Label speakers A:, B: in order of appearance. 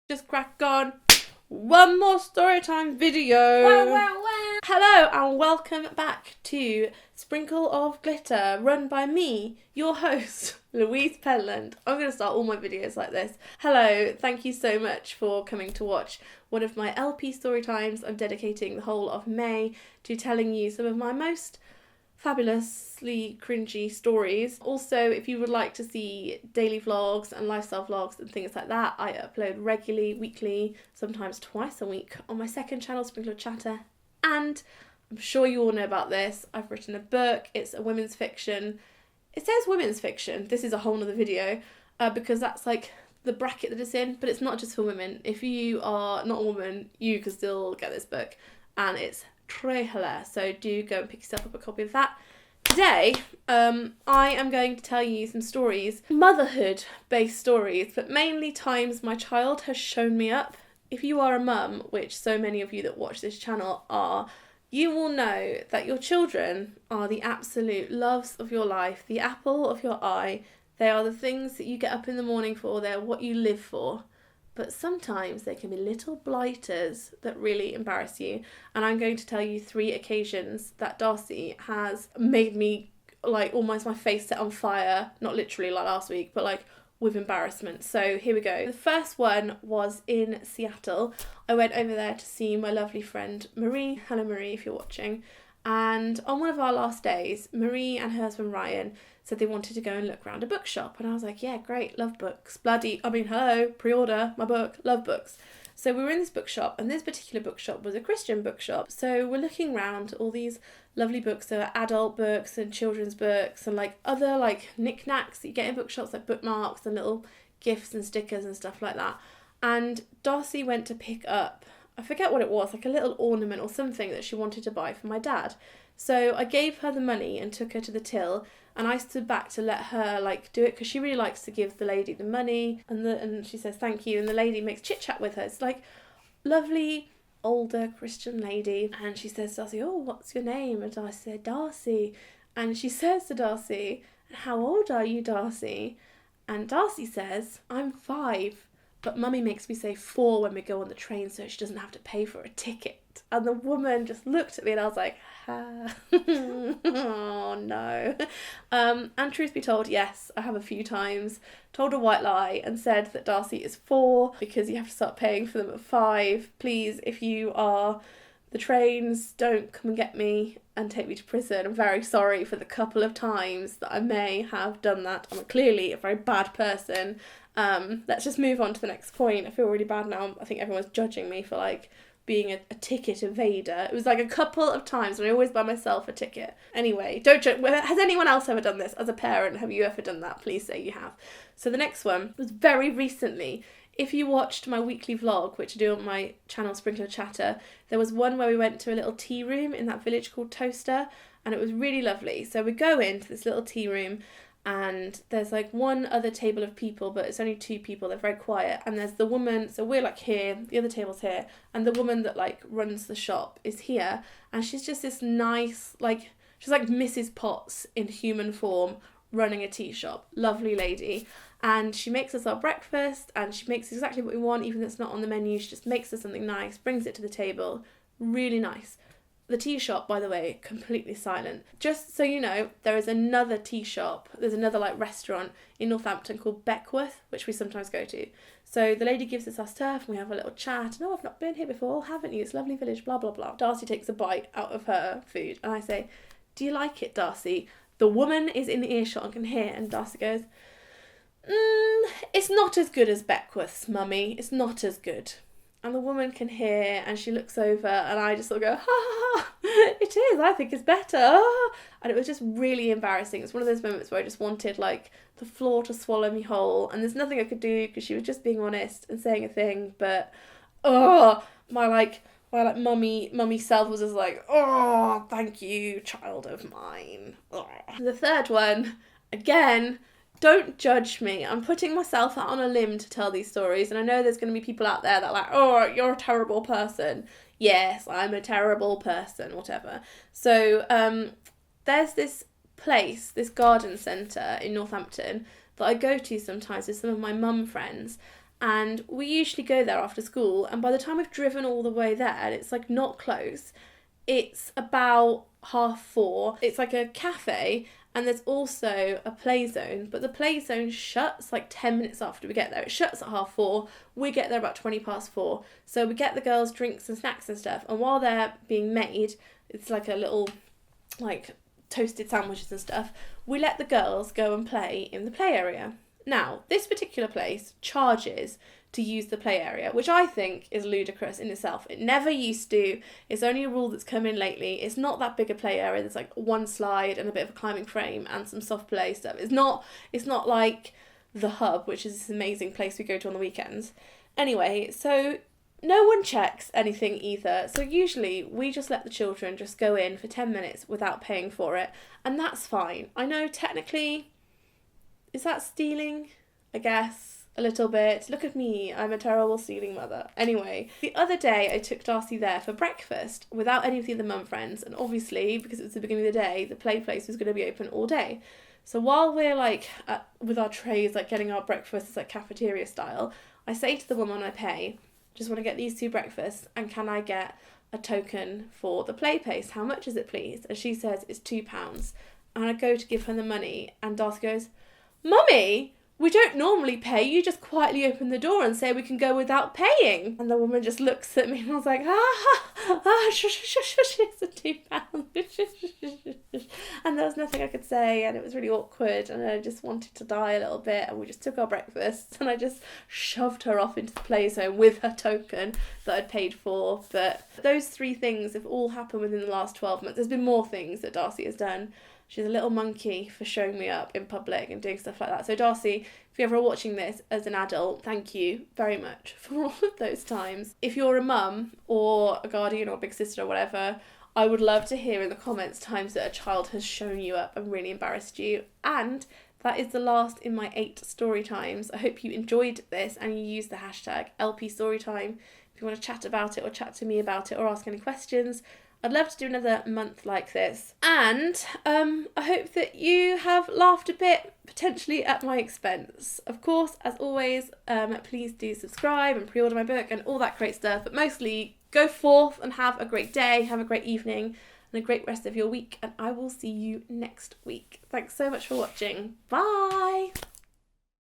A: Just crack on. One more Storytime video.
B: Wow, wow, wow.
A: Hello and welcome back to Sprinkle of Glitter, run by me, your host, Louise Pentland. I'm going to start all my videos like this. Hello, thank you so much for coming to watch one of my LP Storytimes. I'm dedicating the whole of May to telling you some of my most fabulously cringy stories. Also, if you would like to see daily vlogs and lifestyle vlogs and things like that, I upload regularly, weekly, sometimes twice a week on my second channel, Sprinkle of Chatter. And I'm sure you all know about this. I've written a book. It's a women's fiction. It says women's fiction. This is a whole nother video because that's like the bracket that it's in, but it's not just for women. If you are not a woman, you can still get this book, and it's très hilarious, so do go and pick yourself up a copy of that. Today, I am going to tell you some stories, motherhood-based stories, but mainly times my child has shown me up. If you are a mum, which so many of you that watch this channel are, you will know that your children are the absolute loves of your life, the apple of your eye. They are the things that you get up in the morning for, they're what you live for. But sometimes they can be little blighters that really embarrass you. And I'm going to tell you 3 occasions that Darcy has made me, like, almost my face set on fire. Not literally like last week, but like with embarrassment. So here we go. The first one was in Seattle. I went over there to see my lovely friend Marie. Hello Marie, if you're watching. And on one of our last days, Marie and her husband Ryan said they wanted to go and look around a bookshop. And I was like, yeah, great, love books. Hello, pre-order my book, love books. So we were in this bookshop, and this particular bookshop was a Christian bookshop. So we're looking around all these lovely books. There were adult books and children's books and like other like knickknacks that you get in bookshops, like bookmarks and little gifts and stickers and stuff like that. And Darcy went to pick up, I forget what it was, like a little ornament or something that she wanted to buy for my dad. So I gave her the money and took her to the till, and I stood back to let her like do it because she really likes to give the lady the money, and she says thank you, and the lady makes chit chat with her. It's like lovely older Christian lady, and she says to Darcy, oh, what's your name? And I said Darcy, and she says to Darcy, how old are you, Darcy? And Darcy says, I'm 5. But mummy makes me say 4 when we go on the train so she doesn't have to pay for a ticket. And the woman just looked at me and I was like, oh no. And truth be told, yes, I have a few times told a white lie and said that Darcy is 4 because you have to start paying for them at 5. Please, if you are the trains, don't come and get me and take me to prison. I'm very sorry for the couple of times that I may have done that. I'm clearly a very bad person. Let's just move on to the next point. I feel really bad now. I think everyone's judging me for like being a ticket evader. It was like a couple of times and I always buy myself a ticket. Anyway, don't judge. Has anyone else ever done this? As a parent, have you ever done that? Please say you have. So the next one was very recently. If you watched my weekly vlog, which I do on my channel Sprinkle of Chatter, there was one where we went to a little tea room in that village called Toaster, and it was really lovely. So we go into this little tea room, and there's like one other table of people, but it's only 2 people, they're very quiet, and there's the woman, so we're like here, the other table's here, and the woman that like runs the shop is here, and she's just this nice, like, she's like Mrs. Potts in human form, running a tea shop, lovely lady, and she makes us our breakfast, and she makes exactly what we want, even though it's not on the menu. She just makes us something nice, brings it to the table, really nice. The tea shop, by the way, completely silent. Just so you know, there is another tea shop, there's another like restaurant in Northampton called Beckworth, which we sometimes go to. So the lady gives us our stuff and we have a little chat. No, I've not been here before, haven't you? It's a lovely village, blah, blah, blah. Darcy takes a bite out of her food and I say, do you like it, Darcy? The woman is in earshot and can hear, and Darcy goes, it's not as good as Beckworth's, mummy. It's not as good. And the woman can hear, and she looks over, and I just sort of go, ha ha ha, it is, I think it's better. Ah. And it was just really embarrassing. It's one of those moments where I just wanted like the floor to swallow me whole, and there's nothing I could do because she was just being honest and saying a thing, but my mummy self was just like, oh, thank you, child of mine. Oh. The third one, again, don't judge me. I'm putting myself out on a limb to tell these stories, and I know there's going to be people out there that are like, oh, you're a terrible person. Yes, I'm a terrible person, whatever. So there's this place, this garden centre in Northampton that I go to sometimes with some of my mum friends, and we usually go there after school, and by the time we've driven all the way there, and it's like not close, it's about 4:30. It's like a cafe, and there's also a play zone, but the play zone shuts like 10 minutes after we get there. It shuts at 4:30. We get there about 4:20. So we get the girls drinks and snacks and stuff, and while they're being made, it's like a little like toasted sandwiches and stuff, we let the girls go and play in the play area. Now, this particular place charges to use the play area, which I think is ludicrous in itself. It never used to. It's only a rule that's come in lately. It's not that big a play area. There's like one slide and a bit of a climbing frame and some soft play stuff. It's not like the Hub, which is this amazing place we go to on the weekends. Anyway, so no one checks anything either. So usually we just let the children just go in for 10 minutes without paying for it, and that's fine. I know technically, is that stealing? I guess. A little bit. Look at me, I'm a terrible stealing mother. Anyway, the other day I took Darcy there for breakfast without any of the other mum friends, and obviously, because it was the beginning of the day, the play place was going to be open all day. So while we're like with our trays, like getting our breakfasts like cafeteria style, I say to the woman I pay, just want to get these 2 breakfasts, and can I get a token for the play place? How much is it, please? And she says it's £2. And I go to give her the money, and Darcy goes, Mummy, we don't normally pay, you just quietly open the door and say we can go without paying. And the woman just looks at me, and I was like, shush, it's a £2. And there was nothing I could say, and it was really awkward, and I just wanted to die a little bit, and we just took our breakfasts, and I just shoved her off into the play zone with her token that I'd paid for. But those 3 things have all happened within the last 12 months. There's been more things that Darcy has done. She's a little monkey for showing me up in public and doing stuff like that. So Darcy, if you're ever watching this as an adult, thank you very much for all of those times. If you're a mum or a guardian or a big sister or whatever, I would love to hear in the comments times that a child has shown you up and really embarrassed you. And that is the last in my 8 story times. I hope you enjoyed this and you use the hashtag LP Storytime if you want to chat about it or chat to me about it or ask any questions. I'd love to do another month like this. And I hope that you have laughed a bit, potentially at my expense. Of course, as always, please do subscribe and pre-order my book and all that great stuff. But mostly, go forth and have a great day, have a great evening, and a great rest of your week. And I will see you next week. Thanks so much for watching. Bye!